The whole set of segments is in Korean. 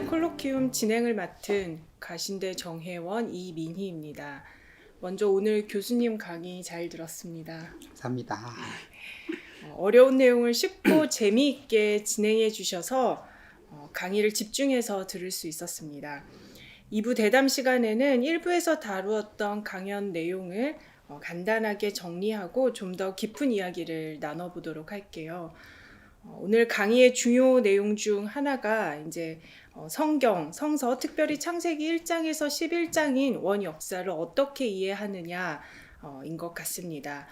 오늘 콜로키움 진행을 맡은 가신대 정혜원 이민희입니다. 먼저 오늘 교수님 강의 잘 들었습니다. 감사합니다. 어려운 내용을 쉽고 재미있게 진행해 주셔서 강의를 집중해서 들을 수 있었습니다. 2부 대담 시간에는 1부에서 다루었던 강연 내용을 간단하게 정리하고 좀 더 깊은 이야기를 나눠보도록 할게요. 오늘 강의의 주요 내용 중 하나가 이제 성경, 성서, 특별히 창세기 1장에서 11장인 원 역사를 어떻게 이해하느냐인 것 같습니다.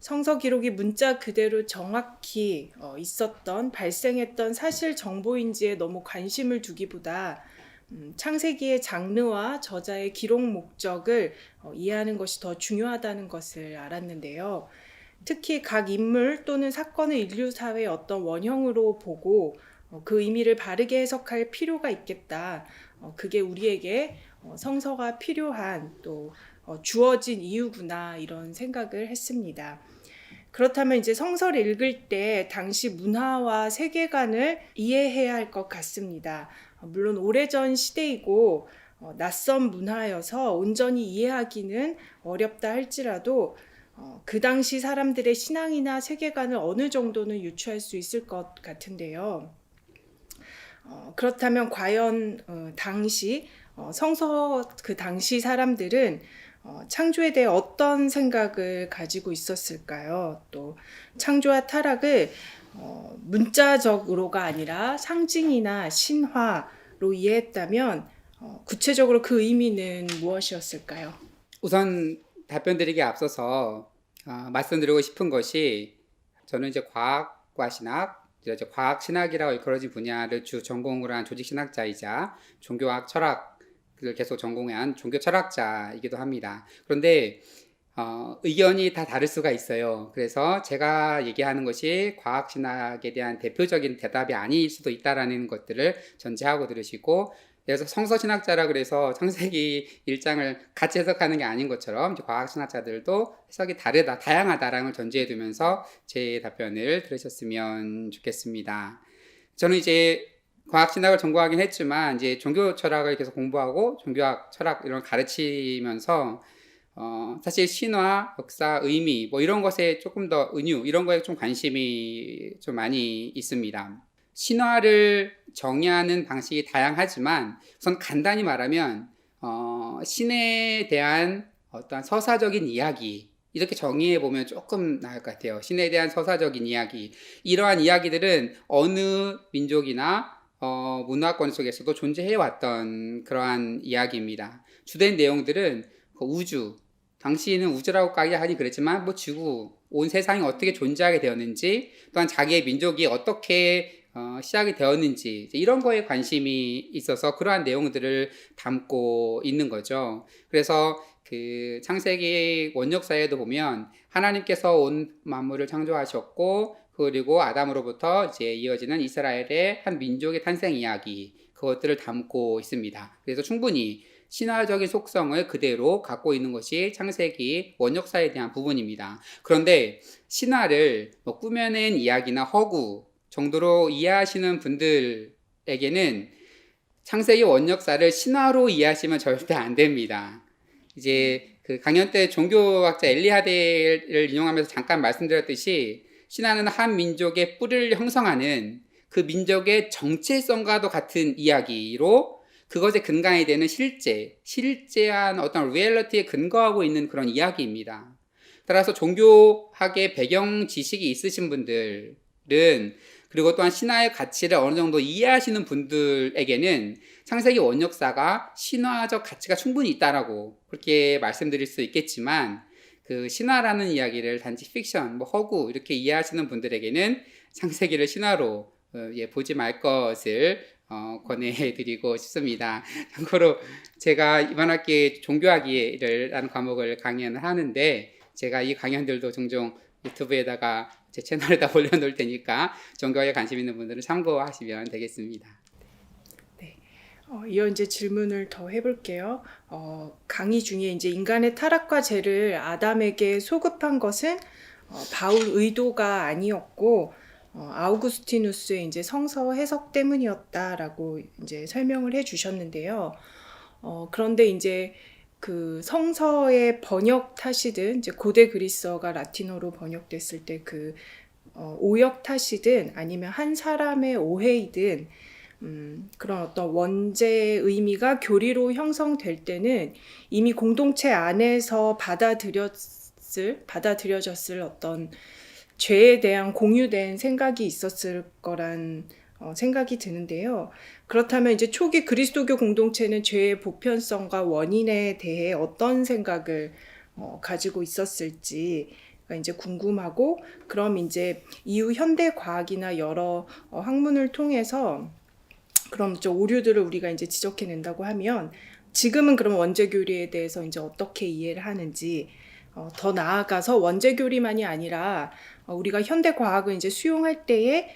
성서 기록이 문자 그대로 정확히 있었던, 발생했던 사실 정보인지에 너무 관심을 두기보다 창세기의 장르와 저자의 기록 목적을 이해하는 것이 더 중요하다는 것을 알았는데요. 특히 각 인물 또는 사건을 인류 사회의 어떤 원형으로 보고 그 의미를 바르게 해석할 필요가 있겠다. 그게 우리에게 성서가 필요한 또 주어진 이유구나 이런 생각을 했습니다. 그렇다면 이제 성서를 읽을 때 당시 문화와 세계관을 이해해야 할 것 같습니다. 물론 오래전 시대이고 낯선 문화여서 온전히 이해하기는 어렵다 할지라도 그 당시 사람들의 신앙이나 세계관을 어느 정도는 유추할 수 있을 것 같은데요. 그렇다면 과연 당시 성서 그 당시 사람들은 창조에 대해 어떤 생각을 가지고 있었을까요? 또 창조와 타락을 문자적으로가 아니라 상징이나 신화로 이해했다면 구체적으로 그 의미는 무엇이었을까요? 우선 답변드리기에 앞서서 말씀드리고 싶은 것이 저는 이제 과학과 신학, 이제 과학 신학이라고 일컬어진 분야를 주 전공으로 한 조직 신학자이자 종교학 철학을 계속 전공한 종교 철학자이기도 합니다. 그런데 의견이 다 다를 수가 있어요. 그래서 제가 얘기하는 것이 과학 신학에 대한 대표적인 대답이 아닐 수도 있다라는 것들을 전제하고 들으시고, 그래서 성서신학자라 그래서 창세기 1장을 같이 해석하는 게 아닌 것처럼 과학신학자들도 해석이 다양하다라는 걸 전제해 두면서 제 답변을 들으셨으면 좋겠습니다. 저는 이제 과학신학을 전공하긴 했지만 이제 종교 철학을 계속 공부하고 종교학, 철학 이런 걸 가르치면서 사실 신화, 역사, 의미 뭐 이런 것에 조금 더 은유 이런 거에 좀 관심이 좀 많이 있습니다. 신화를 정의하는 방식이 다양하지만 우선 간단히 말하면 신에 대한 어떤 서사적인 이야기 이렇게 정의해 보면 조금 나을 것 같아요. 신에 대한 서사적인 이야기, 이러한 이야기들은 어느 민족이나 문화권 속에서도 존재해 왔던 그러한 이야기입니다. 주된 내용들은 우주, 당시에는 우주라고 하니 그랬지만 뭐 지구, 온 세상이 어떻게 존재하게 되었는지, 또한 자기의 민족이 어떻게 시작이 되었는지 이런 거에 관심이 있어서 그러한 내용들을 담고 있는 거죠. 그래서 그 창세기 원역사에도 보면 하나님께서 온 만물을 창조하셨고, 그리고 아담으로부터 이제 이어지는 이스라엘의 한 민족의 탄생 이야기, 그것들을 담고 있습니다. 그래서 충분히 신화적인 속성을 그대로 갖고 있는 것이 창세기 원역사에 대한 부분입니다. 그런데 신화를 뭐 꾸며낸 이야기나 허구 정도로 이해하시는 분들에게는 창세기 원역사를 신화로 이해하시면 절대 안 됩니다. 이제 그 강연 때 종교학자 엘리하데를 인용하면서 잠깐 말씀드렸듯이 신화는 한 민족의 뿌리를 형성하는 그 민족의 정체성과도 같은 이야기로 그것의 근간이 되는 실제한 어떤 리얼리티에 근거하고 있는 그런 이야기입니다. 따라서 종교학의 배경 지식이 있으신 분들은, 그리고 또한 신화의 가치를 어느 정도 이해하시는 분들에게는 창세기 원역사가 신화적 가치가 충분히 있다라고 그렇게 말씀드릴 수 있겠지만, 그 신화라는 이야기를 단지 픽션, 뭐 허구 이렇게 이해하시는 분들에게는 창세기를 신화로 보지 말 것을 권해드리고 싶습니다. 참고로 제가 이번 학기에 종교학이라는 과목을 강연을 하는데, 제가 이 강연들도 종종 유튜브에다가 제 채널에다 올려놓을 테니까 종교에 관심 있는 분들은 참고하시면 되겠습니다. 네, 이어 이제 질문을 더 해볼게요. 강의 중에 이제 인간의 타락과 죄를 아담에게 소급한 것은 바울 의도가 아니었고 아우구스티누스의 이제 성서 해석 때문이었다라고 이제 설명을 해주셨는데요. 그런데 이제 그 성서의 번역 탓이든 이제 고대 그리스어가 라틴어로 번역됐을 때 그 오역 탓이든 아니면 한 사람의 오해이든 그런 어떤 원죄의 의미가 교리로 형성될 때는 이미 공동체 안에서 받아들여졌을 어떤 죄에 대한 공유된 생각이 있었을 거란 생각이 드는데요. 그렇다면 이제 초기 그리스도교 공동체는 죄의 보편성과 원인에 대해 어떤 생각을 가지고 있었을지 이제 궁금하고, 그럼 이제 이후 현대 과학이나 여러 학문을 통해서 그럼 저 오류들을 우리가 이제 지적해낸다고 하면 지금은 그럼 원죄교리에 대해서 이제 어떻게 이해를 하는지, 더 나아가서 원죄교리만이 아니라 우리가 현대 과학을 이제 수용할 때에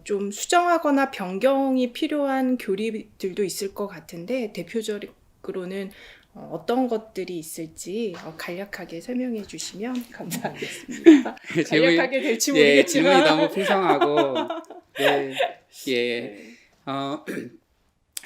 좀 수정하거나 변경이 필요한 교리들도 있을 것 같은데, 대표적으로는 어떤 것들이 있을지 간략하게 설명해 주시면 감사하겠습니다. 간략하게 될지 예, 질문이 모르겠지만. 너무 풍성하고, 네, 예,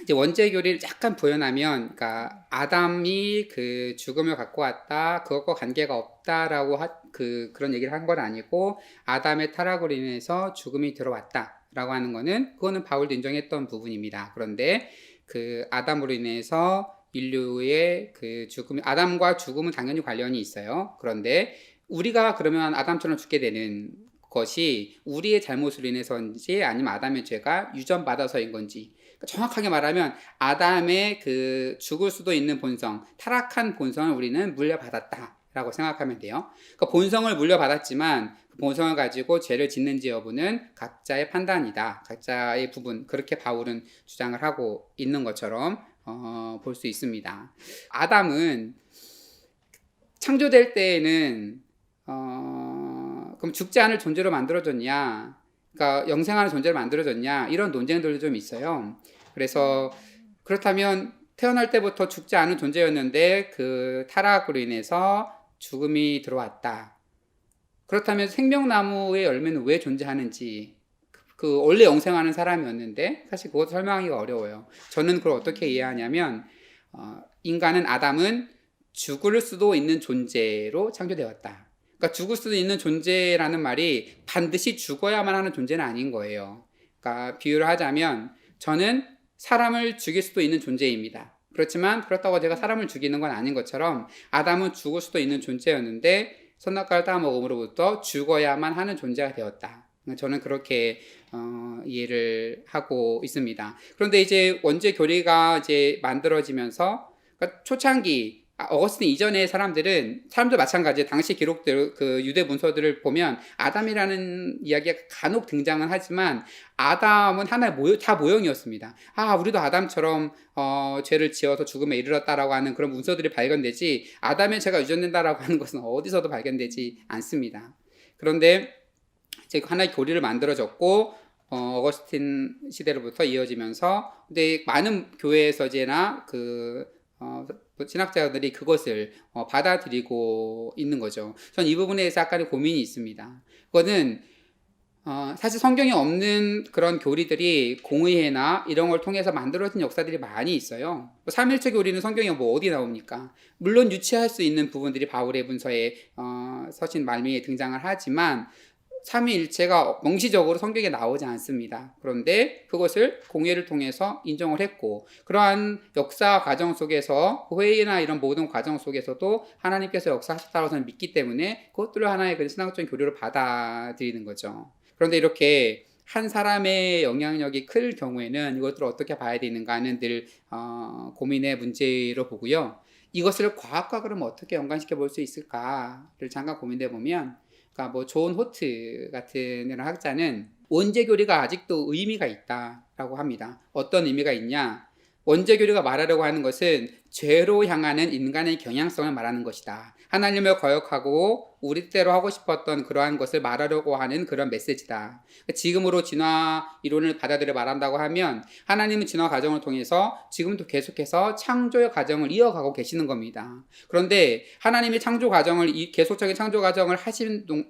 이제 원죄 교리를 약간 부연하면, 그러니까 아담이 그 죽음을 갖고 왔다, 그것과 관계가 없다라고 그런 얘기를 한 건 아니고, 아담의 타락으로 인해서 죽음이 들어왔다라고 하는 거는, 그거는 바울도 인정했던 부분입니다. 그런데 그 아담으로 인해서 인류의 그 아담과 죽음은 당연히 관련이 있어요. 그런데 우리가 그러면 아담처럼 죽게 되는 것이 우리의 잘못으로 인해서인지 아니면 아담의 죄가 유전받아서인 건지, 정확하게 말하면 아담의 그 죽을 수도 있는 본성, 타락한 본성을 우리는 물려받았다라고 생각하면 돼요. 그러니까 본성을 물려받았지만 그 본성을 가지고 죄를 짓는지 여부는 각자의 판단이다. 각자의 부분, 그렇게 바울은 주장을 하고 있는 것처럼 볼 수 있습니다. 아담은 창조될 때에는 그럼 죽지 않을 존재로 만들어졌냐, 그러니까 영생하는 존재로 만들어졌냐, 이런 논쟁들도 좀 있어요. 그래서 그렇다면 태어날 때부터 죽지 않은 존재였는데 그 타락으로 인해서 죽음이 들어왔다. 그렇다면 생명나무의 열매는 왜 존재하는지, 그 원래 영생하는 사람이었는데 사실 그것도 설명하기가 어려워요. 저는 그걸 어떻게 이해하냐면 인간은, 아담은 죽을 수도 있는 존재로 창조되었다. 그러니까 죽을 수도 있는 존재라는 말이 반드시 죽어야만 하는 존재는 아닌 거예요. 그러니까 비유를 하자면 저는 사람을 죽일 수도 있는 존재입니다. 그렇지만 그렇다고 제가 사람을 죽이는 건 아닌 것처럼 아담은 죽을 수도 있는 존재였는데 선악과를 따먹음으로부터 죽어야만 하는 존재가 되었다. 저는 그렇게 이해를 하고 있습니다. 그런데 이제 원죄 교리가 이제 만들어지면서, 그러니까 초창기 어거스틴 이전의 사람도 마찬가지예요. 당시 기록들, 그 유대 문서들을 보면 아담이라는 이야기가 간혹 등장은 하지만 아담은 하나의 다 모형이었습니다. 우리도 아담처럼 죄를 지어서 죽음에 이르렀다라고 하는 그런 문서들이 발견되지, 아담의 죄가 유전된다라고 하는 것은 어디서도 발견되지 않습니다. 그런데 이제 하나의 교리를 만들어졌고 어거스틴 시대로부터 이어지면서, 근데 많은 교회에서제나 신학자들이 그것을 받아들이고 있는 거죠. 전 이 부분에 대해서 약간의 고민이 있습니다. 그거는 사실 성경에 없는 그런 교리들이 공의회나 이런 걸 통해서 만들어진 역사들이 많이 있어요. 삼일체 교리는 성경에 뭐 어디 나옵니까? 물론 유치할 수 있는 부분들이 바울의 문서에 서신 말미에 등장을 하지만 삼위일체가 명시적으로 성경에 나오지 않습니다. 그런데 그것을 공회를 통해서 인정을 했고, 그러한 역사 과정 속에서 회의나 이런 모든 과정 속에서도 하나님께서 역사하셨다고 저는 믿기 때문에 그것들을 하나의 그 신학적인 교류로 받아들이는 거죠. 그런데 이렇게 한 사람의 영향력이 클 경우에는 이것들을 어떻게 봐야 되는가는 늘 고민의 문제로 보고요. 이것을 과학과 그러면 어떻게 연관시켜 볼 수 있을까를 잠깐 고민해 보면, 그러니까 뭐 존 호트 같은 이런 학자는 원죄 교리가 아직도 의미가 있다라고 합니다. 어떤 의미가 있냐? 원죄 교리가 말하려고 하는 것은 죄로 향하는 인간의 경향성을 말하는 것이다. 하나님을 거역하고 우리 뜻대로 하고 싶었던 그러한 것을 말하려고 하는 그런 메시지다. 지금으로 진화 이론을 받아들여 말한다고 하면 하나님은 진화 과정을 통해서 지금도 계속해서 창조의 과정을 이어가고 계시는 겁니다. 그런데 하나님의 창조 과정을 계속적인 창조 과정을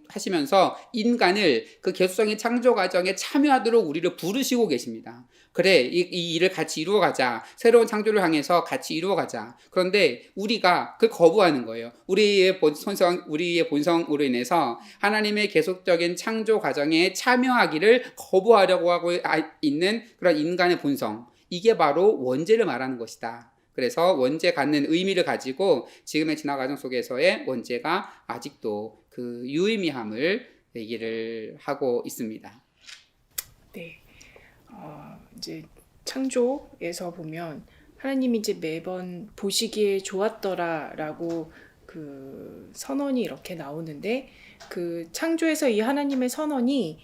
하시면서 인간을 그 계속적인 창조 과정에 참여하도록 우리를 부르시고 계십니다. 그래, 이 일을 같이 이루어가자. 새로운 창조를 향해서 같이 이루어가자. 그런데 우리가 그걸 거부하는 거예요. 우리의 본성으로 인해서 하나님의 계속적인 창조 과정에 참여하기를 거부하려고 하고 있는 그런 인간의 본성. 이게 바로 원죄를 말하는 것이다. 그래서 원죄 갖는 의미를 가지고 지금의 진화 과정 속에서의 원죄가 아직도 그 유의미함을 얘기를 하고 있습니다. 네. 이제 창조에서 보면 하나님이 이제 매번 보시기에 좋았더라라고 그 선언이 이렇게 나오는데, 그 창조에서 이 하나님의 선언이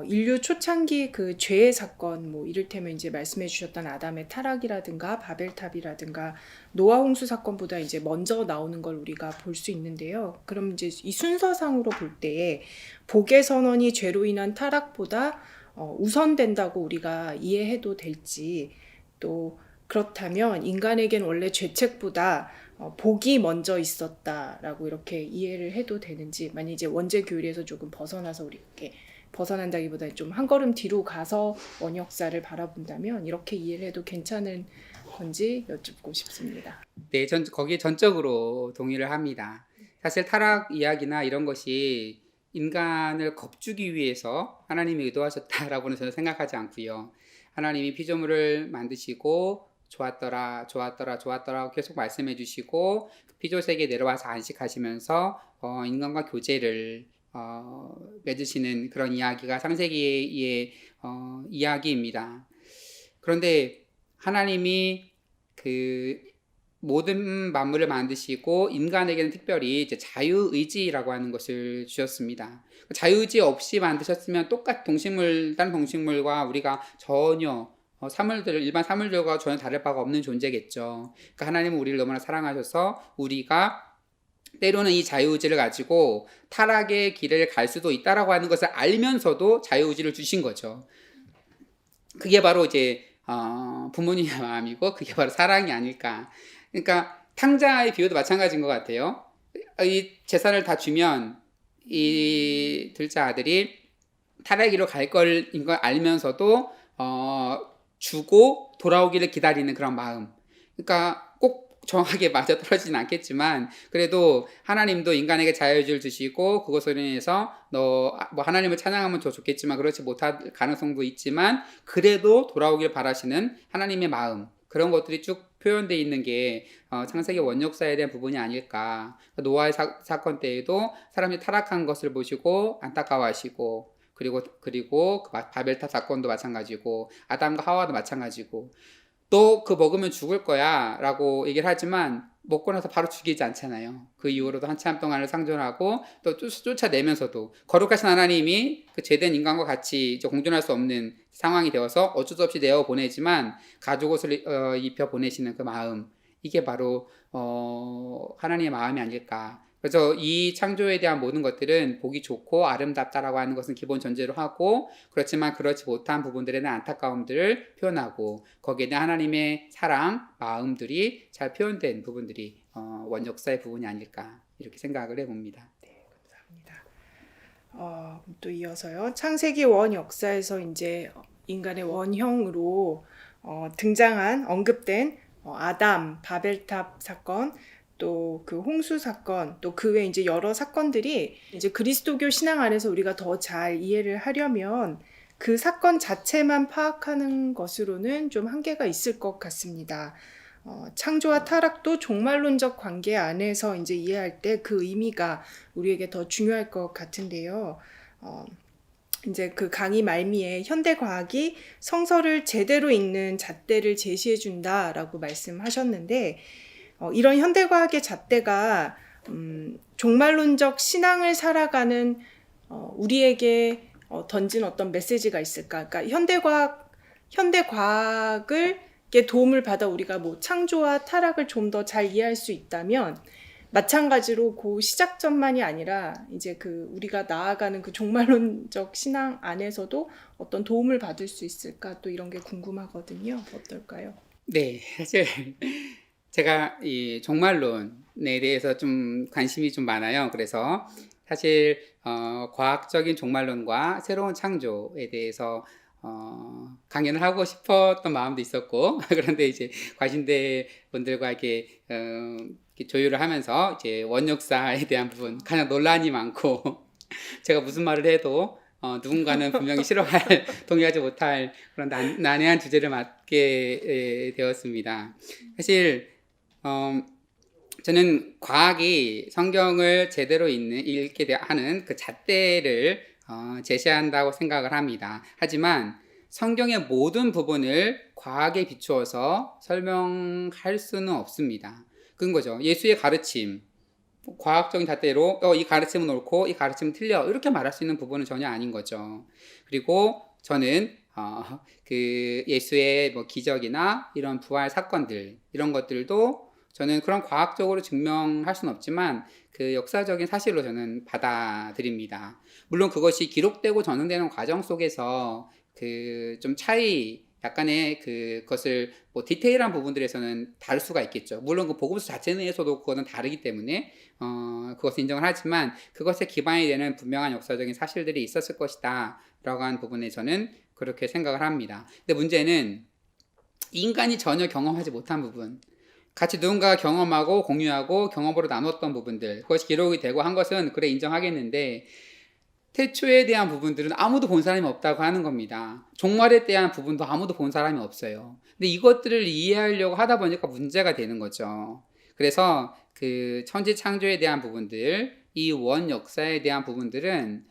인류 초창기 그 죄의 사건, 뭐 이를테면 이제 말씀해 주셨던 아담의 타락이라든가 바벨탑이라든가 노아 홍수 사건보다 이제 먼저 나오는 걸 우리가 볼 수 있는데요. 그럼 이제 이 순서상으로 볼 때에 복의 선언이 죄로 인한 타락보다 우선된다고 우리가 이해해도 될지, 또 그렇다면 인간에겐 원래 죄책보다 복이 먼저 있었다라고 이렇게 이해를 해도 되는지, 만약 이제 원죄 교리에서 조금 벗어나서 우리 이렇게 벗어난다기보다 좀 한 걸음 뒤로 가서 원역사를 바라본다면 이렇게 이해를 해도 괜찮은 건지 여쭙고 싶습니다. 네, 거기에 전적으로 동의를 합니다. 사실 타락 이야기나 이런 것이 인간을 겁주기 위해서 하나님이 의도하셨다라고는 저는 생각하지 않고요. 하나님이 피조물을 만드시고 좋았더라, 좋았더라, 좋았더라 계속 말씀해 주시고 피조세계에 내려와서 안식하시면서 인간과 교제를 맺으시는 그런 이야기가 창세기의 이야기입니다. 그런데 하나님이 그 모든 만물을 만드시고 인간에게는 특별히 이제 자유의지라고 하는 것을 주셨습니다. 자유의지 없이 만드셨으면 다른 동식물과 우리가 전혀 일반 사물들과 전혀 다를 바가 없는 존재겠죠. 그러니까 하나님은 우리를 너무나 사랑하셔서 우리가 때로는 이 자유의지를 가지고 타락의 길을 갈 수도 있다라고 하는 것을 알면서도 자유의지를 주신 거죠. 그게 바로 이제 부모님의 마음이고 그게 바로 사랑이 아닐까. 그러니까 탕자의 비유도 마찬가지인 것 같아요. 이 재산을 다 주면 이 둘째 아들이 타락기로 갈 걸인 걸 알면서도 주고 돌아오기를 기다리는 그런 마음. 그러니까 꼭 정확하게 맞아 떨어지진 않겠지만 그래도 하나님도 인간에게 자유의지를 주시고 그것으로 인해서 뭐 하나님을 찬양하면 더 좋겠지만 그렇지 못할 가능성도 있지만 그래도 돌아오길 바라시는 하나님의 마음, 그런 것들이 쭉 표현되어 있는 게 창세기 원역사에 대한 부분이 아닐까. 노아의 사건 때에도 사람이 타락한 것을 보시고 안타까워하시고 그리고 그 바벨탑 사건도 마찬가지고 아담과 하와도 마찬가지고 또 그 먹으면 죽을 거야 라고 얘기를 하지만 먹고 나서 바로 죽이지 않잖아요. 그 이후로도 한참 동안을 상존하고 또 쫓아내면서도 거룩하신 하나님이 그 죄된 인간과 같이 이제 공존할 수 없는 상황이 되어서 어쩔 수 없이 내어 보내지만 가죽옷을 입혀 보내시는 그 마음, 이게 바로 하나님의 마음이 아닐까. 그래서 이 창조에 대한 모든 것들은 보기 좋고 아름답다라고 하는 것은 기본 전제로 하고, 그렇지만 그렇지 못한 부분들에 대한 안타까움들을 표현하고 거기에 대한 하나님의 사랑, 마음들이 잘 표현된 부분들이 원역사의 부분이 아닐까 이렇게 생각을 해봅니다. 네, 감사합니다. 또 이어서요. 창세기 원 역사에서 이제 인간의 원형으로 언급된 아담, 바벨탑 사건, 또 그 홍수 사건, 또 그 외에 이제 여러 사건들이 이제 그리스도교 신앙 안에서 우리가 더 잘 이해를 하려면 그 사건 자체만 파악하는 것으로는 좀 한계가 있을 것 같습니다. 창조와 타락도 종말론적 관계 안에서 이제 이해할 때 그 의미가 우리에게 더 중요할 것 같은데요. 이제 그 강의 말미에 현대 과학이 성서를 제대로 읽는 잣대를 제시해 준다라고 말씀하셨는데, 이런 현대과학의 잣대가 종말론적 신앙을 살아가는 우리에게 던진 어떤 메시지가 있을까? 그러니까 현대과학을 도움을 받아 우리가 뭐 창조와 타락을 좀 더 잘 이해할 수 있다면, 마찬가지로 그 시작점만이 아니라 이제 그 우리가 나아가는 그 종말론적 신앙 안에서도 어떤 도움을 받을 수 있을까, 또 이런 게 궁금하거든요. 어떨까요? 네, 사실 제가 이 종말론에 대해서 좀 관심이 좀 많아요. 그래서 사실 과학적인 종말론과 새로운 창조에 대해서 강연을 하고 싶었던 마음도 있었고 그런데 이제 과신대 분들과 이렇게 조율을 하면서 이제 원역사에 대한 부분 가장 논란이 많고 제가 무슨 말을 해도 누군가는 분명히 싫어할 동의하지 못할 그런 난해한 주제를 맡게 되었습니다. 사실 저는 과학이 성경을 제대로 읽게 하는 그 잣대를 제시한다고 생각을 합니다. 하지만 성경의 모든 부분을 과학에 비추어서 설명할 수는 없습니다. 그런 거죠. 예수의 가르침, 과학적인 잣대로 이 가르침은 옳고 이 가르침은 틀려 이렇게 말할 수 있는 부분은 전혀 아닌 거죠. 그리고 저는 그 예수의 뭐 기적이나 이런 부활 사건들 이런 것들도 저는 그런 과학적으로 증명할 수는 없지만 그 역사적인 사실로 저는 받아들입니다. 물론 그것이 기록되고 전승되는 과정 속에서 그 좀 약간의 그것을 뭐 디테일한 부분들에서는 다를 수가 있겠죠. 물론 그 복음서 자체 내에서도 그거는 다르기 때문에 그것을 인정을 하지만 그것에 기반이 되는 분명한 역사적인 사실들이 있었을 것이다 라고 하는 부분에 저는 그렇게 생각을 합니다. 근데 문제는 인간이 전혀 경험하지 못한 부분, 같이 누군가가 경험하고 공유하고 경험으로 나눴던 부분들, 그것이 기록이 되고 한 것은 그래 인정하겠는데 태초에 대한 부분들은 아무도 본 사람이 없다고 하는 겁니다. 종말에 대한 부분도 아무도 본 사람이 없어요. 근데 이것들을 이해하려고 하다 보니까 문제가 되는 거죠. 그래서 그 천지 창조에 대한 부분들, 이 원 역사에 대한 부분들은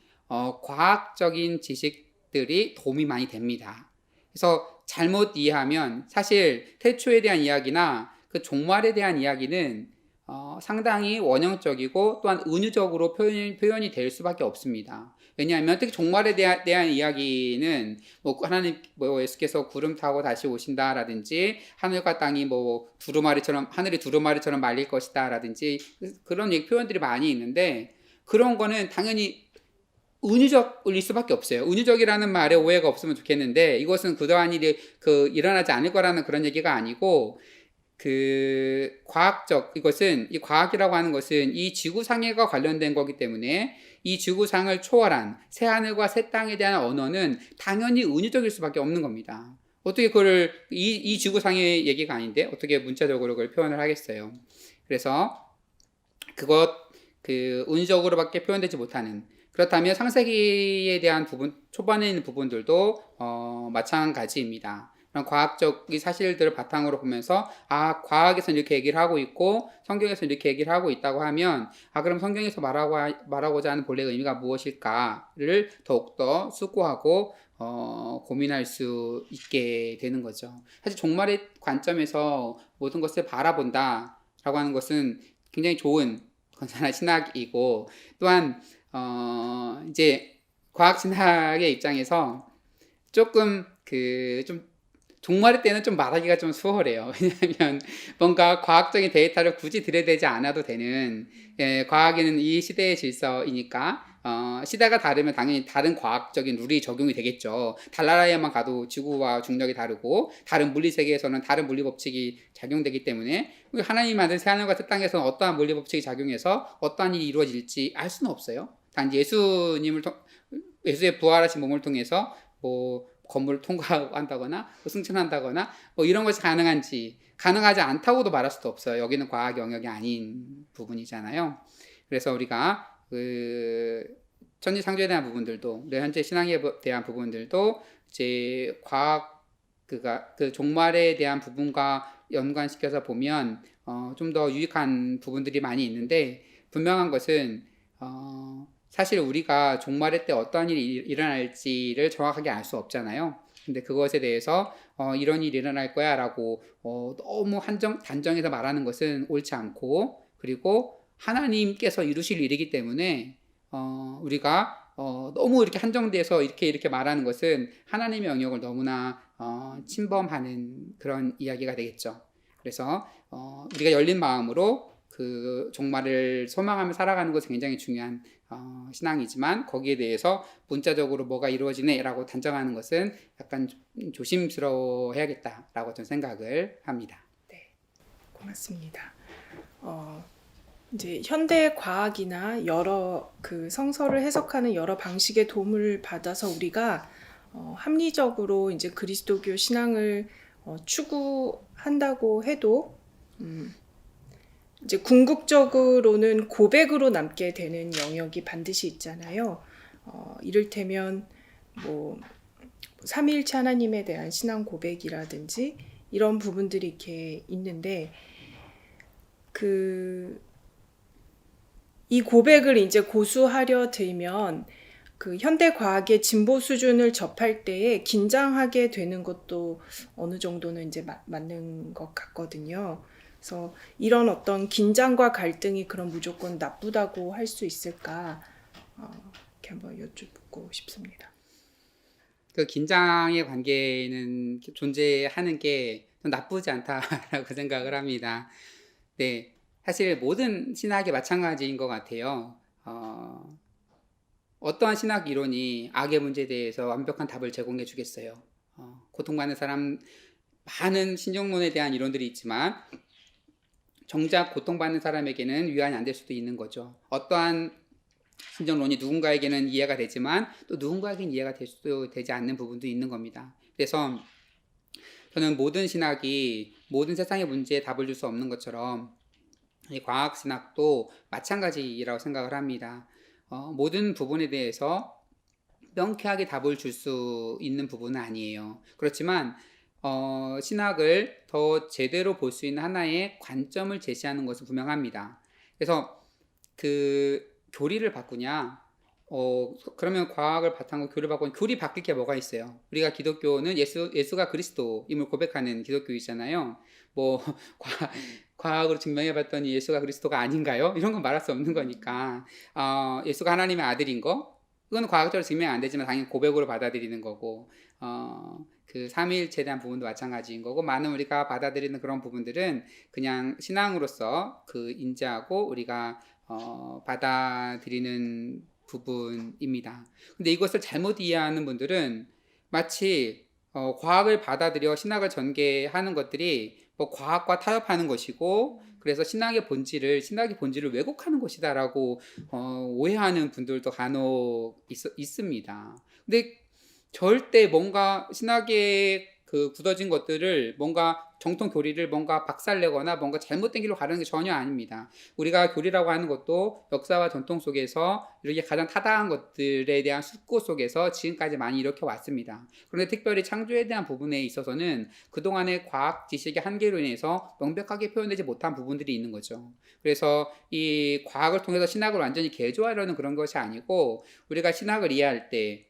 과학적인 지식들이 도움이 많이 됩니다. 그래서 잘못 이해하면 사실 태초에 대한 이야기나 그 종말에 대한 이야기는 상당히 원형적이고 또한 은유적으로 표현이 될 수밖에 없습니다. 왜냐하면 특히 종말에 대한 이야기는 뭐 하나님 뭐 예수께서 구름 타고 다시 오신다라든지 하늘과 땅이 뭐 하늘이 두루마리처럼 말릴 것이다라든지 그런 표현들이 많이 있는데 그런 거는 당연히 은유적일 수밖에 없어요. 은유적이라는 말에 오해가 없으면 좋겠는데 이것은 그러한 일이 일어나지 않을 거라는 그런 얘기가 아니고 이 과학이라고 하는 것은 이 지구상과 관련된 거기 때문에 이 지구상을 초월한 새하늘과 새 땅에 대한 언어는 당연히 은유적일 수밖에 없는 겁니다. 어떻게 그걸 이 지구상의 얘기가 아닌데 어떻게 문자적으로 그걸 표현을 하겠어요. 그래서 은유적으로밖에 표현되지 못하는, 그렇다면 창세기에 대한 부분, 초반에 있는 부분들도 마찬가지입니다. 과학적인 사실들을 바탕으로 보면서 과학에서는 이렇게 얘기를 하고 있고 성경에서는 이렇게 얘기를 하고 있다고 하면 그럼 성경에서 말하고자 하는 본래 의미가 무엇일까를 더욱더 숙고하고 고민할 수 있게 되는 거죠. 사실 종말의 관점에서 모든 것을 바라본다 라고 하는 것은 굉장히 좋은 건전한 신학이고 또한 이제 과학 신학의 입장에서 조금 좀 종말의 때는 좀 말하기가 좀 수월해요. 왜냐하면 뭔가 과학적인 데이터를 굳이 들여대지 않아도 되는, 과학에는 이 시대의 질서이니까 시대가 다르면 당연히 다른 과학적인 룰이 적용이 되겠죠. 달나라에만 가도 지구와 중력이 다르고 다른 물리 세계에서는 다른 물리 법칙이 작용되기 때문에 하나님이 만든 새하늘과 새 땅에서는 어떠한 물리 법칙이 작용해서 어떠한 일이 이루어질지 알 수는 없어요. 단지 예수의 부활하신 몸을 통해서 뭐 건물을 통과한다거나 승천한다거나 뭐 이런 것이 가능하지 않다고도 말할 수도 없어요. 여기는 과학 영역이 아닌 부분이잖아요. 그래서 우리가 천지 창조에 대한 부분들도 현재 신앙에 대한 부분들도 이제 과학 종말에 대한 부분과 연관시켜서 보면 좀 더 유익한 부분들이 많이 있는데 분명한 것은 사실 우리가 종말의 때 어떠한 일이 일어날지를 정확하게 알 수 없잖아요. 근데 그것에 대해서 이런 일이 일어날 거야 라고 너무 단정해서 말하는 것은 옳지 않고, 그리고 하나님께서 이루실 일이기 때문에 우리가 너무 이렇게 한정돼서 이렇게 말하는 것은 하나님의 영역을 너무나 침범하는 그런 이야기가 되겠죠. 그래서 우리가 열린 마음으로 그 종말을 소망하며 살아가는 것은 굉장히 중요한 신앙이지만 거기에 대해서 문자적으로 뭐가 이루어지네라고 단정하는 것은 약간 조심스러워해야겠다라고 저는 생각을 합니다. 고맙습니다. 이제 현대 과학이나 여러 그 성서를 해석하는 여러 방식의 도움을 받아서 우리가 합리적으로 이제 그리스도교 신앙을 추구한다고 해도 이제 궁극적으로는 고백으로 남게 되는 영역이 반드시 있잖아요. 이를테면 뭐 삼위일체 하나님에 대한 신앙 고백이라든지 이런 부분들이 이렇게 있는데 이 고백을 이제 고수하려 들면 그 현대 과학의 진보 수준을 접할 때에 긴장하게 되는 것도 어느 정도는 이제 맞는 것 같거든요. 그래서 이런 어떤 긴장과 갈등이 그럼 무조건 나쁘다고 할 수 있을까? 이렇게 한번 여쭙고 싶습니다. 그 긴장의 관계는 존재하는 게 나쁘지 않다라고 생각을 합니다. 네, 사실 모든 신학이 마찬가지인 것 같아요. 어떠한 신학 이론이 악의 문제에 대해서 완벽한 답을 제공해 주겠어요. 고통받는 사람, 많은 신정론에 대한 이론들이 있지만 정작 고통받는 사람에게는 위안이 안 될 수도 있는 거죠. 어떠한 신정론이 누군가에게는 이해가 되지만 또 누군가에게는 이해가 될 수도 되지 않는 부분도 있는 겁니다. 그래서 저는 모든 신학이 모든 세상의 문제에 답을 줄 수 없는 것처럼 이 과학신학도 마찬가지라고 생각을 합니다. 모든 부분에 대해서 명쾌하게 답을 줄 수 있는 부분은 아니에요. 그렇지만 신학을 더 제대로 볼 수 있는 하나의 관점을 제시하는 것은 분명합니다. 그래서 그 교리를 바꾸냐? 그러면 과학을 바탕으로 교리를 바꾸면 교리 바뀔 게 뭐가 있어요? 우리가 기독교는 예수가 그리스도임을 고백하는 기독교이잖아요. 뭐 과학으로 증명해봤더니 예수가 그리스도가 아닌가요? 이런 건 말할 수 없는 거니까 예수가 하나님의 아들인 거 그건 과학적으로 증명 안 되지만 당연히 고백으로 받아들이는 거고 그 삼위일체에 대한 부분도 마찬가지인 거고 많은 우리가 받아들이는 그런 부분들은 그냥 신앙으로서 그 인지하고 우리가 받아들이는 부분입니다. 근데 이것을 잘못 이해하는 분들은 마치 과학을 받아들여 신학을 전개하는 것들이 뭐 과학과 타협하는 것이고 그래서 신학의 본질을 왜곡하는 것이다라고 오해하는 분들도 간혹 있습니다. 근데 절대 뭔가 신학의 그 굳어진 것들을 뭔가 정통 교리를 뭔가 박살내거나 뭔가 잘못된 길로 가려는 게 전혀 아닙니다. 우리가 교리라고 하는 것도 역사와 전통 속에서 이렇게 가장 타당한 것들에 대한 숙고 속에서 지금까지 많이 이렇게 왔습니다. 그런데 특별히 창조에 대한 부분에 있어서는 그동안의 과학 지식의 한계로 인해서 명백하게 표현되지 못한 부분들이 있는 거죠. 그래서 이 과학을 통해서 신학을 완전히 개조하려는 그런 것이 아니고 우리가 신학을 이해할 때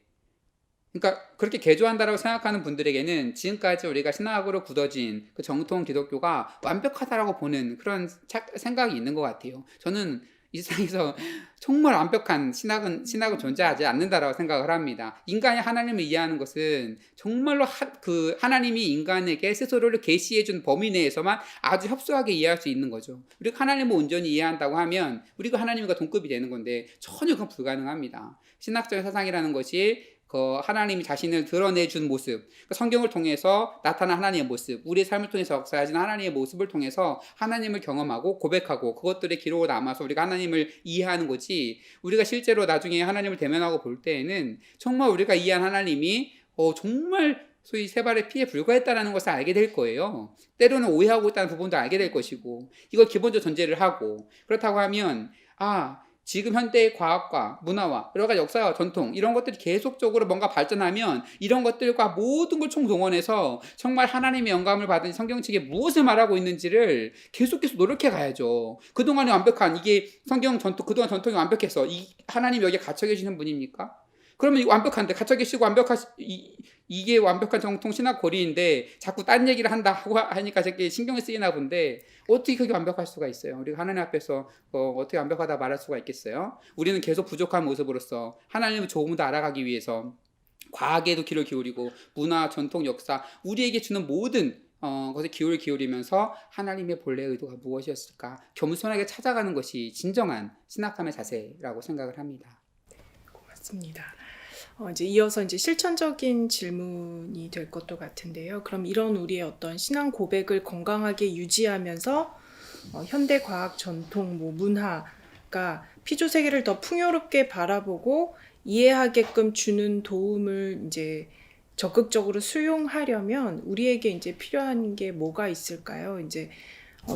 그러니까 그렇게 개조한다라고 생각하는 분들에게는 지금까지 우리가 신학으로 굳어진 그 정통 기독교가 완벽하다라고 보는 그런 생각이 있는 것 같아요. 저는 이 세상에서 정말 완벽한 신학은 존재하지 않는다라고 생각을 합니다. 인간이 하나님을 이해하는 것은 정말로 그 하나님이 인간에게 스스로를 계시해준 범위 내에서만 아주 협소하게 이해할 수 있는 거죠. 우리가 하나님을 온전히 이해한다고 하면 우리가 하나님과 동급이 되는 건데 전혀 그건 불가능합니다. 신학적 사상이라는 것이 하나님이 자신을 드러내준 모습, 성경을 통해서 나타난 하나님의 모습, 우리의 삶을 통해서 역사하신 하나님의 모습을 통해서 하나님을 경험하고 고백하고 그것들의 기록으로 남아서 우리가 하나님을 이해하는 거지 우리가 실제로 나중에 하나님을 대면하고 볼 때에는 정말 우리가 이해한 하나님이 정말 소위 세 발의 피에 불과했다는 것을 알게 될 거예요. 때로는 오해하고 있다는 부분도 알게 될 것이고 이걸 기본적 전제를 하고 그렇다고 하면 지금 현대의 과학과 문화와 여러 가지 역사와 전통 이런 것들이 계속적으로 뭔가 발전하면 이런 것들과 모든 걸 총동원해서 정말 하나님의 영감을 받은 성경 측에 무엇을 말하고 있는지를 계속해서 노력해 가야죠. 그동안의 완벽한 이게 성경 전통 그동안 전통이 완벽해서 하나님 여기에 갇혀 계시는 분입니까? 그러면 완벽한데 갇혀 계시고 이게 완벽한 정통 신학 고리인데 자꾸 딴 얘기를 한다고 하니까 저게 신경이 쓰이나 본데 어떻게 그게 완벽할 수가 있어요? 우리가 하나님 앞에서 어떻게 완벽하다 말할 수가 있겠어요? 우리는 계속 부족한 모습으로서 하나님을 조금 더 알아가기 위해서 과학에도 귀를 기울이고 문화, 전통, 역사, 우리에게 주는 모든 것에 귀를 기울이면서 하나님의 본래 의도가 무엇이었을까 겸손하게 찾아가는 것이 진정한 신학함의 자세라고 생각을 합니다. 고맙습니다. 이제 이어서 이제 실천적인 질문이 될 것도 같은데요. 그럼 이런 우리의 어떤 신앙 고백을 건강하게 유지하면서 현대 과학, 전통, 문화가 피조 세계를 더 풍요롭게 바라보고 이해하게끔 주는 도움을 이제 적극적으로 수용하려면 우리에게 이제 필요한 게 뭐가 있을까요? 이제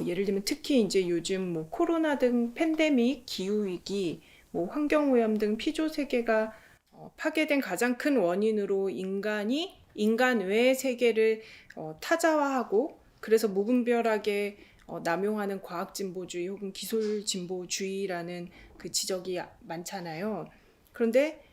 예를 들면 특히 이제 요즘 코로나 등 팬데믹, 기후 위기, 환경 오염 등 피조 세계가 파괴된 가장 큰 원인으로 인간이 인간 외의 세계를 타자화하고 그래서 무분별하게 남용하는 과학 진보주의 혹은 기술 진보주의라는 그 지적이 많잖아요. 그런데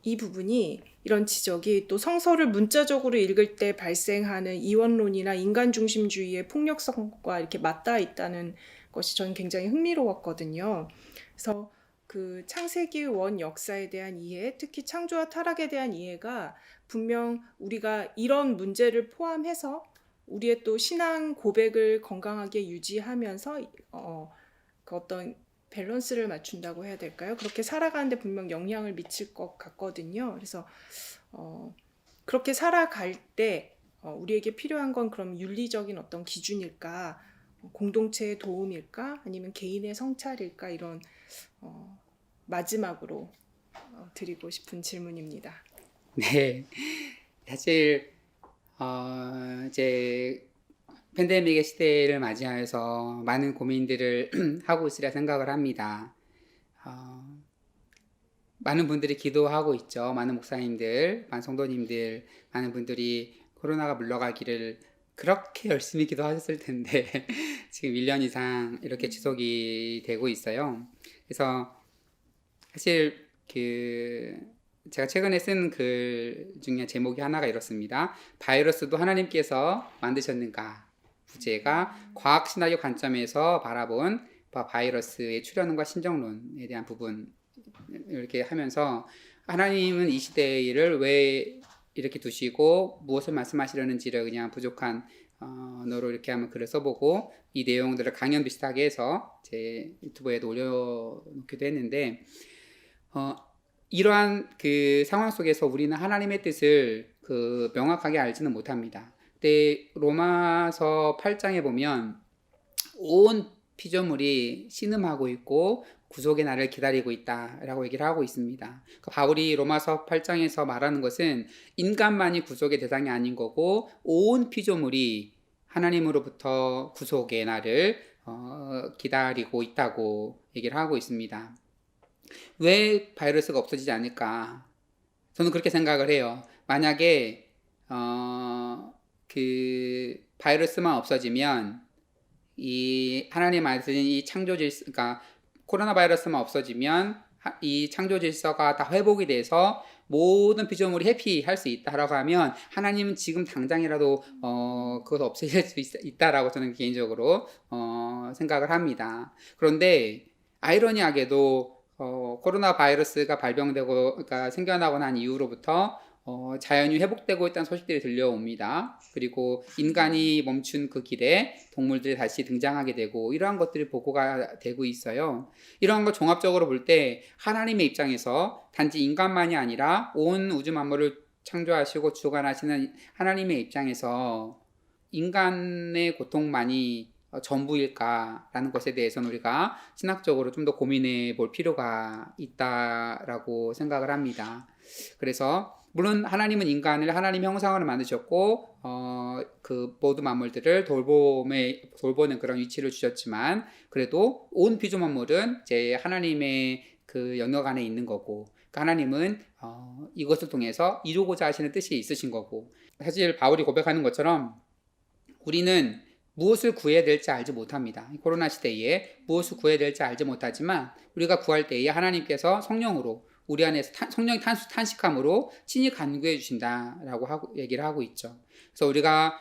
이 부분이 이런 지적이 또 성서를 문자적으로 읽을 때 발생하는 이원론이나 인간 중심주의의 폭력성과 이렇게 맞닿아 있다는 것이 저는 굉장히 흥미로웠거든요. 그래서 그 창세기 원 역사에 대한 이해, 특히 창조와 타락에 대한 이해가 분명 우리가 이런 문제를 포함해서 우리의 또 신앙 고백을 건강하게 유지하면서 그 어떤 밸런스를 맞춘다고 해야 될까요? 그렇게 살아가는데 분명 영향을 미칠 것 같거든요. 그래서 그렇게 살아갈 때 우리에게 필요한 건 그럼 윤리적인 어떤 기준일까? 공동체의 도움일까? 아니면 개인의 성찰일까? 이런 마지막으로 드리고 싶은 질문입니다. 네, 사실 이제 팬데믹의 시대를 맞이하여서 많은 고민들을 하고 있으리라 생각을 합니다. 많은 분들이 기도하고 있죠. 많은 목사님들, 많은 성도님들, 많은 분들이 코로나가 물러가기를 그렇게 열심히 기도하셨을 텐데 지금 1년 이상 이렇게 지속이 되고 있어요. 그래서 사실 제가 최근에 쓴 글 중에 제목이 하나가 이렇습니다. 바이러스도 하나님께서 만드셨는가? 부제가 과학신학의 관점에서 바라본 바이러스의 출현과 신정론에 대한 부분 이렇게 하면서 하나님은 이 시대를 왜 이렇게 두시고 무엇을 말씀하시려는지를 그냥 부족한 언어로 이렇게 한번 글을 써보고 이 내용들을 강연 비슷하게 해서 제 유튜브에도 올려놓기도 했는데 이러한 그 상황 속에서 우리는 하나님의 뜻을 명확하게 알지는 못합니다. 근데 로마서 8장에 보면 온 피조물이 신음하고 있고 구속의 날을 기다리고 있다라고 얘기를 하고 있습니다. 바울이 로마서 8장에서 말하는 것은 인간만이 구속의 대상이 아닌 거고 온 피조물이 하나님으로부터 구속의 날을 기다리고 있다고 얘기를 하고 있습니다. 왜 바이러스가 없어지지 않을까? 저는 그렇게 생각을 해요. 만약에 그 바이러스만 없어지면 이 하나님 말씀인 이 창조 질서, 그러니까 코로나 바이러스만 없어지면 이 창조 질서가 다 회복이 돼서 모든 피조물이 해피할 수 있다라고 하면 하나님은 지금 당장이라도 그것을 없애실 수 있다라고 저는 개인적으로 생각을 합니다. 그런데 아이러니하게도 코로나 바이러스가 발병되고 그러니까 생겨나고 난 이후로부터 자연이 회복되고 있다는 소식들이 들려옵니다. 그리고 인간이 멈춘 그 길에 동물들이 다시 등장하게 되고 이러한 것들이 보고가 되고 있어요. 이러한 걸 종합적으로 볼 때 하나님의 입장에서 단지 인간만이 아니라 온 우주 만물을 창조하시고 주관하시는 하나님의 입장에서 인간의 고통만이 전부일까라는 것에 대해서는 우리가 신학적으로 좀 더 고민해 볼 필요가 있다라고 생각을 합니다. 그래서 물론 하나님은 인간을 하나님 형상으로 만드셨고 그 모든 만물들을 돌보는 그런 위치를 주셨지만 그래도 온 피조 만물은 이제 하나님의 그 영역 안에 있는 거고 하나님은 이것을 통해서 이루고자 하시는 뜻이 있으신 거고 사실 바울이 고백하는 것처럼 우리는 무엇을 구해야 될지 알지 못합니다. 코로나 시대에 무엇을 구해야 될지 알지 못하지만 우리가 구할 때에 하나님께서 성령으로 우리 안에서 성령이 탄식함으로 친히 간구해 주신다라고 얘기를 하고 있죠. 그래서 우리가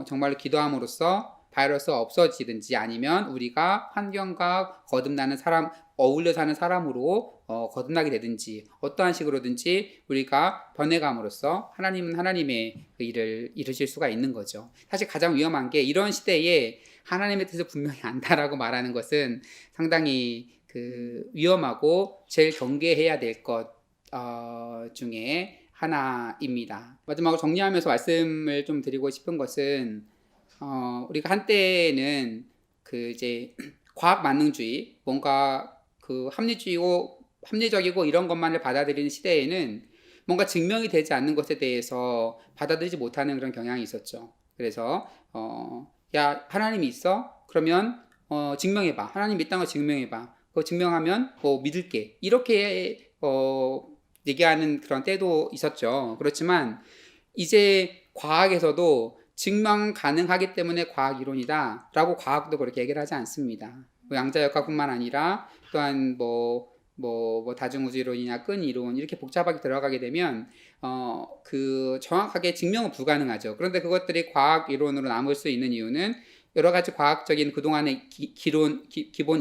정말로 기도함으로써 바이러스가 없어지든지 아니면 우리가 환경과 거듭나는 사람 어울려 사는 사람으로 거듭나게 되든지 어떠한 식으로든지 우리가 변해감으로써 하나님은 하나님의 그 일을 이루실 수가 있는 거죠. 사실 가장 위험한 게 이런 시대에 하나님의 뜻을 분명히 안다라고 말하는 것은 상당히 그 위험하고 제일 경계해야 될 것 중에 하나입니다. 마지막으로 정리하면서 말씀을 좀 드리고 싶은 것은 우리가 한때는 그 이제 과학 만능주의, 뭔가 그 합리적이고 이런 것만을 받아들이는 시대에는 뭔가 증명이 되지 않는 것에 대해서 받아들이지 못하는 그런 경향이 있었죠. 그래서 야, 하나님이 있어? 그러면 증명해봐. 하나님 있다는 걸 증명해봐. 그거 증명하면 믿을게. 이렇게 얘기하는 그런 때도 있었죠. 그렇지만 이제 과학에서도 증명 가능하기 때문에 과학 이론이다 라고 과학도 그렇게 얘기를 하지 않습니다. 양자역학뿐만 아니라 또한 다중우주 이론이나 끈 이론 이렇게 복잡하게 들어가게 되면 그 정확하게 증명은 불가능하죠. 그런데 그것들이 과학 이론으로 남을 수 있는 이유는 여러 가지 과학적인 그동안의 기본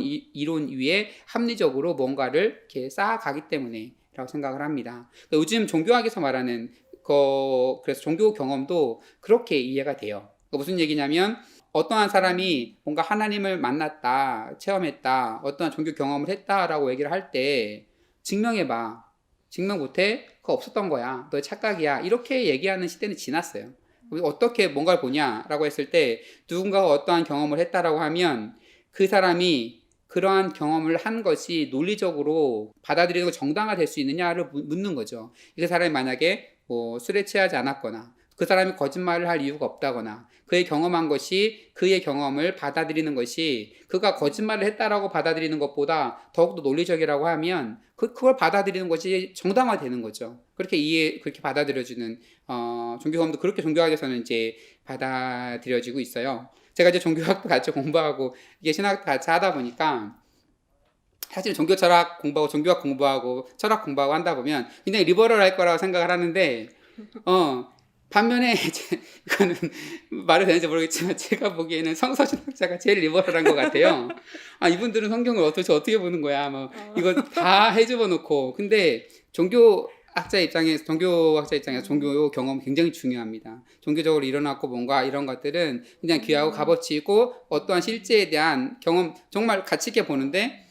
이론 위에 합리적으로 뭔가를 이렇게 쌓아가기 때문에 라고 생각을 합니다. 요즘 종교학에서 말하는 그래서 종교 경험도 그렇게 이해가 돼요. 무슨 얘기냐면 어떠한 사람이 뭔가 하나님을 만났다, 체험했다, 어떠한 종교 경험을 했다라고 얘기를 할 때 증명해봐. 증명 못해? 그거 없었던 거야. 너의 착각이야. 이렇게 얘기하는 시대는 지났어요. 어떻게 뭔가를 보냐라고 했을 때 누군가가 어떠한 경험을 했다라고 하면 그 사람이 그러한 경험을 한 것이 논리적으로 받아들이고 정당화될 수 있느냐를 묻는 거죠. 그 사람이 만약에 술에 취하지 않았거나 그 사람이 거짓말을 할 이유가 없다거나 그의 경험한 것이 그의 경험을 받아들이는 것이 그가 거짓말을 했다라고 받아들이는 것보다 더욱더 논리적이라고 하면 그걸 받아들이는 것이 정당화되는 거죠. 그렇게 받아들여주는 종교 경험도 그렇게 종교학에서는 이제 받아들여지고 있어요. 제가 이제 종교학도 같이 공부하고 이게 신학도 같이 하다 보니까 사실 종교 철학 공부하고 종교학 공부하고 철학 공부하고 한다 보면 굉장히 리버럴할 거라고 생각을 하는데 반면에 이거는 말이 되는지 모르겠지만 제가 보기에는 성서신학자가 제일 리버럴한 것 같아요. 이분들은 성경을 어떻게 보는 거야? 이거 다 해집어 놓고. 근데 종교학자 입장에서 종교 경험 굉장히 중요합니다. 종교적으로 일어났고 뭔가 이런 것들은 그냥 귀하고 값어치고 어떠한 실제에 대한 경험 정말 가치 있게 보는데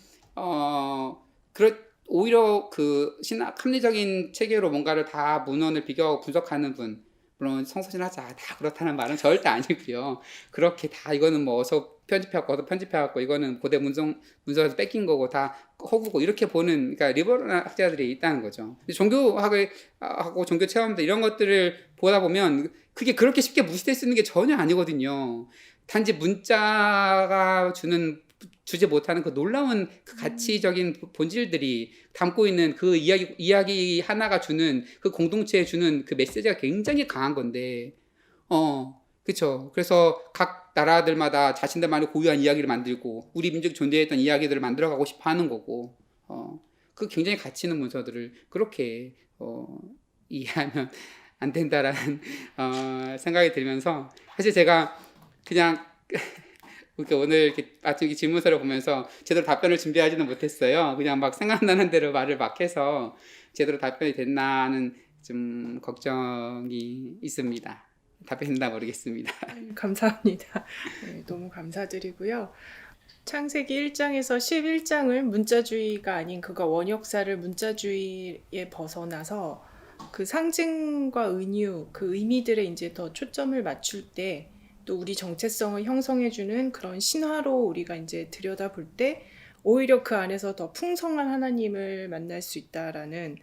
오히려 그 신학 합리적인 체계로 뭔가를 다 문헌을 비교하고 분석하는 분, 물론 성서신학자 다 그렇다는 말은 절대 아니고요. 그렇게 다 이거는 어서 편집해갖고 이거는 고대 문서에서 뺏긴 거고 다 허구고 이렇게 보는 그러니까 리버럴 학자들이 있다는 거죠. 종교학을 하고 종교 체험들 이런 것들을 보다 보면 그게 그렇게 쉽게 무시될 수 있는 게 전혀 아니거든요. 단지 문자가 주지 못하는 그 놀라운 그 가치적인 본질들이 담고 있는 그 이야기 하나가 주는 그 공동체에 주는 그 메시지가 굉장히 강한 건데, 그쵸. 그래서 각 나라들마다 자신들만의 고유한 이야기를 만들고, 우리 민족이 존재했던 이야기들을 만들어가고 싶어 하는 거고, 그 굉장히 가치 있는 문서들을 그렇게, 이해하면 안 된다라는, 생각이 들면서, 사실 제가 그냥, 그러니까 오늘 이렇게 아침 질문서를 보면서 제대로 답변을 준비하지는 못했어요. 그냥 막 생각나는 대로 말을 막 해서 제대로 답변이 됐나 하는 좀 걱정이 있습니다. 답변했나 모르겠습니다. 감사합니다. 네, 너무 감사드리고요. 창세기 1장에서 11장을 문자주의가 아닌 그가 원역사를 문자주의에 벗어나서 그 상징과 은유, 그 의미들에 이제 더 초점을 맞출 때 또 우리 정체성을 형성해주는 그런 신화로 우리가 이제 들여다볼 때 오히려 그 안에서 더 풍성한 하나님을 만날 수 있다라는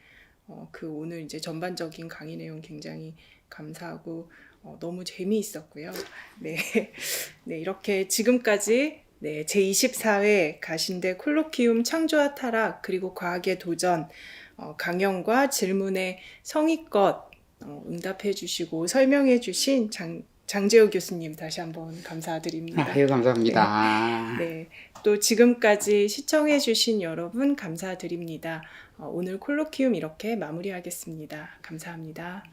그 오늘 이제 전반적인 강의 내용 굉장히 감사하고 너무 재미있었고요. 네, 네 이렇게 지금까지 제24회 가신대 콜로키움 창조와 타락 그리고 과학의 도전 강연과 질문에 성의껏 응답해 주시고 설명해 주신 장재호 교수님 다시 한번 감사드립니다. 감사합니다. 네, 또 지금까지 시청해 주신 여러분 감사드립니다. 오늘 콜로키움 이렇게 마무리하겠습니다. 감사합니다.